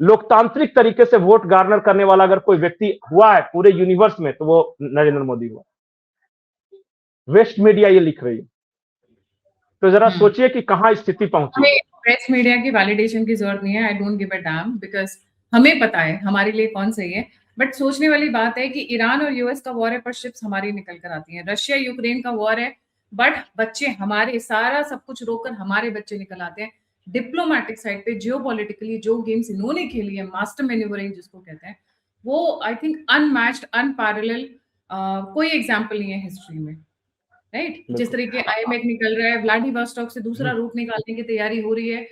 लोकतांत्रिक तरीके से वोट गार्नर करने वाला अगर कोई व्यक्ति हुआ है पूरे यूनिवर्स में तो वो नरेंद्र मोदी हुआ। वेस्ट मीडिया ये लिख रही है, तो जरा सोचिए कि कहां स्थिति पहुंची। हमें प्रेस मीडिया की वैलिडेशन की जरूरत नहीं है। I don't give a dam, because हमें पता है हमारे लिए कौन सही है। बट सोचने वाली बात है कि ईरान और यूएस का वॉर है पर शिप्स हमारी निकल कर आती हैं। रशिया यूक्रेन का वॉर है बट बच्चे हमारे, सारा सब कुछ रोककर हमारे बच्चे निकल आते हैं। डिप्लोमेटिक साइड पे जियोपॉलिटिकली जो गेम्स इन्होंने खेली है, मास्टर मैन्यूवरिंग जिसको कहते हैं, वो आई थिंक अनमैच्ड, अनपैरेलल, कोई एग्जाम्पल नहीं है हिस्ट्री में। राइट, जिस तरीके आईएमएफ निकल रहा है, व्लादिवोस्टॉक से दूसरा रूट निकालने की तैयारी हो रही है।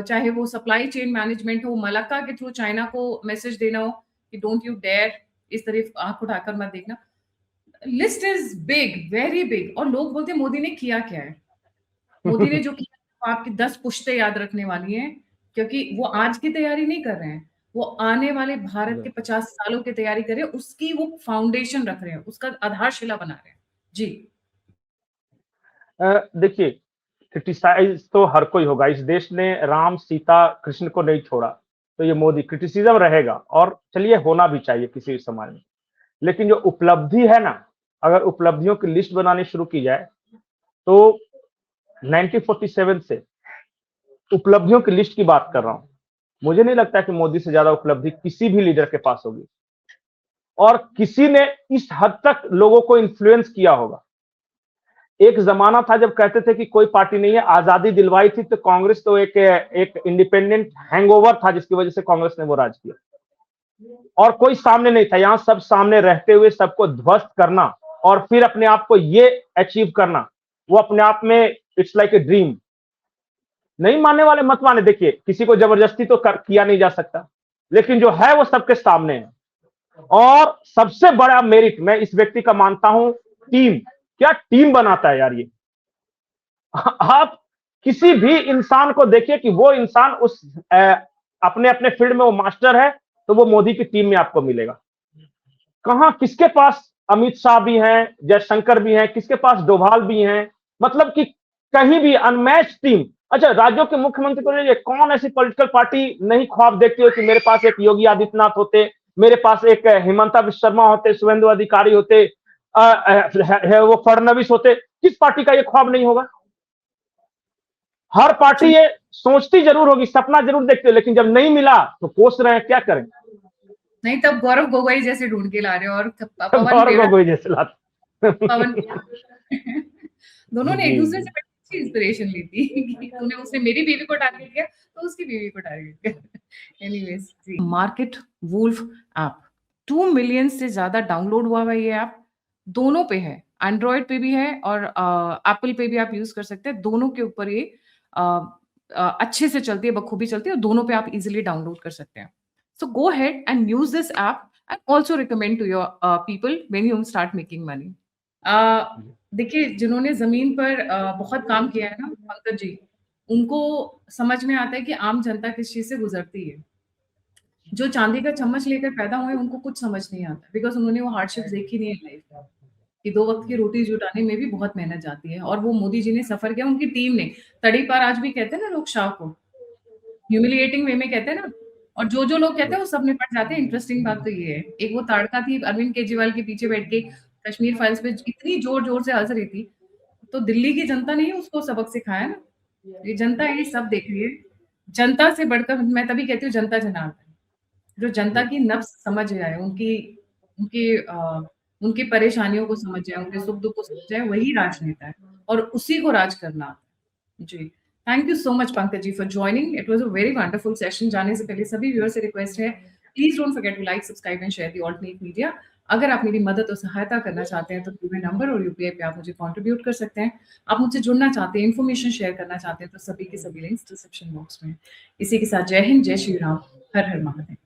चाहे वो सप्लाई चेन मैनेजमेंट हो, मलक्का के थ्रू चाइना को मैसेज देना हो कि डोंट यू डेयर इस तरफ आंख उठाकर मत देखना। List is big, very big. और लोग बोलते हैं मोदी ने किया क्या है। मोदी ने जो किया आपकी 10 पुश्तें याद रखने वाली हैं, क्योंकि वो आज की तैयारी नहीं कर रहे हैं, वो आने वाले भारत के 50 सालों की तैयारी कर रहे हैं। उसकी वो फाउंडेशन रख रहे हैं, उसका आधारशिला बना रहे हैं। जी देखिए, क्रिटिसाइज तो हर कोई होगा। इस देश ने राम, सीता, कृष्ण को नहीं छोड़ा, तो ये मोदी क्रिटिसिज्म रहेगा, और चलिए होना भी चाहिए किसी भी समाज में। लेकिन जो उपलब्धि है ना, अगर उपलब्धियों की लिस्ट बनानी शुरू की जाए तो 1947 से उपलब्धियों की लिस्ट की बात कर रहा हूं, मुझे नहीं लगता कि मोदी से ज्यादा उपलब्धि किसी भी लीडर के पास होगी। और किसी ने इस हद तक लोगों को इन्फ्लुएंस किया होगा। एक जमाना था जब कहते थे कि कोई पार्टी नहीं है, आजादी दिलवाई थी तो कांग्रेस तो एक इंडिपेंडेंट हैंगओवर था जिसकी वजह से कांग्रेस ने वो राज किया, और कोई सामने नहीं था। यहां सब सामने रहते हुए सबको ध्वस्त करना और फिर अपने आप को ये अचीव करना, वो अपने आप में इट्स लाइक ए ड्रीम। नहीं मानने वाले मत माने, देखिए किसी को जबरदस्ती तो किया नहीं जा सकता, लेकिन जो है वो सबके सामने है। और सबसे बड़ा मेरिट मैं इस व्यक्ति का मानता हूं, टीम। क्या टीम बनाता है यार ये। आप किसी भी इंसान को देखिए कि वो इंसान उस अपने अपने फील्ड में वो मास्टर है, तो वो मोदी की टीम में आपको मिलेगा। कहां किसके पास अमित शाह भी हैं, जयशंकर भी हैं, किसके पास डोभाल भी हैं, मतलब कि कहीं भी अनमैच टीम। अच्छा, राज्यों के मुख्यमंत्री को लीजिए, कौन ऐसी पॉलिटिकल पार्टी नहीं ख्वाब देखती हो कि मेरे पास एक योगी आदित्यनाथ होते, मेरे पास एक हिमंता विश्व शर्मा होते, शुभेंदु अधिकारी होते, वो फडणवीस होते, किस पार्टी का ये ख्वाब नहीं होगा? हर पार्टी ये सोचती जरूर होगी, सपना जरूर देखती है, लेकिन जब नहीं मिला तो कोस रहे हैं, क्या करें? नहीं, तब गौरव गोगोई जैसे ढूंढ के ला रहे हो और गौरव गोगोई जैसे लाते। पवन दोनों ने एक जी दूसरे जी से बड़ी अच्छी इंस्पिरेशन ली थी कि तूने उसने मेरी बीवी को टारगेट किया तो उसकी बीवी को टारगेट किया। Anyways, market wolf app 2 million से ज्यादा डाउनलोड हुआ हुआ ये ऐप, दोनों पे है, एंड्रॉयड पे भी है और एप्पल पे भी आप यूज कर सकते हैं। दोनों के ऊपर ये अच्छे से चलती है, बखूबी चलती है और दोनों पे आप इजीली डाउनलोड कर सकते हैं। So go ahead and use this app and also recommend to your people when you start making money. देखिए, जिन्होंने ज़मीन पर बहुत काम किया है ना पंकज जी, उनको समझ में आता है कि आम जनता किस चीज़ से गुज़रती है। जो चांदी का चम्मच लेकर पैदा हुए उनको कुछ समझ नहीं आता बिकॉज़ उन्होंने वो हार्डशिप्स देखी नहीं है लाइफ में, कि 2 वक़्त की रोटी जुटाने में भी बहुत मेहनत जाती है और वो मोदी जी ने सफ़र किया, उनकी टीम ने। तड़ी पार आज भी कहते हैं ना लोग शाह को, ह्यूमिलिएटिंग वे में कहते हैं ना, और जो लोग कहते हैं वो सब निपट जाते हैं। इंटरेस्टिंग बात तो ये है, एक वो ताड़का थी अरविंद केजरीवाल के पीछे बैठ के कश्मीर फाइल्स पे इतनी जोर-जोर से हँस रही थी, तो दिल्ली की जनता ने ही उसको सबक सिखाया ना। ये जनता ये सब देख रही है। जनता से बढ़कर मैं तभी कहती हूँ जनता जनार्दन। जो जनता की नब्ज़ समझ जाए, उनकी उनकी परेशानियों को समझ जाए, उनके सुख-दुःख को समझ जाए, वही राजनेता है और उसी को राज करना आता है। जी। Thank you so much Pankaj ji for joining. It was a very wonderful session. जाने से पहले सभी व्यूअर्स से रिक्वेस्ट है, please don't forget to like, subscribe and share the alternate media. अगर आप मेरी मदद और सहायता करना चाहते हैं तो गिवन नंबर और यूपीआई पे आप मुझे कंट्रीब्यूट कर सकते हैं। आप मुझसे जुड़ना चाहते हैं, इन्फॉर्मेशन शेयर करना चाहते हैं तो सभी के सभी लिंक्स डिस्क्रिप्शन बॉक्स में हैं। इसी के साथ जय हिंद, जय श्री राम, हर हर महादेव।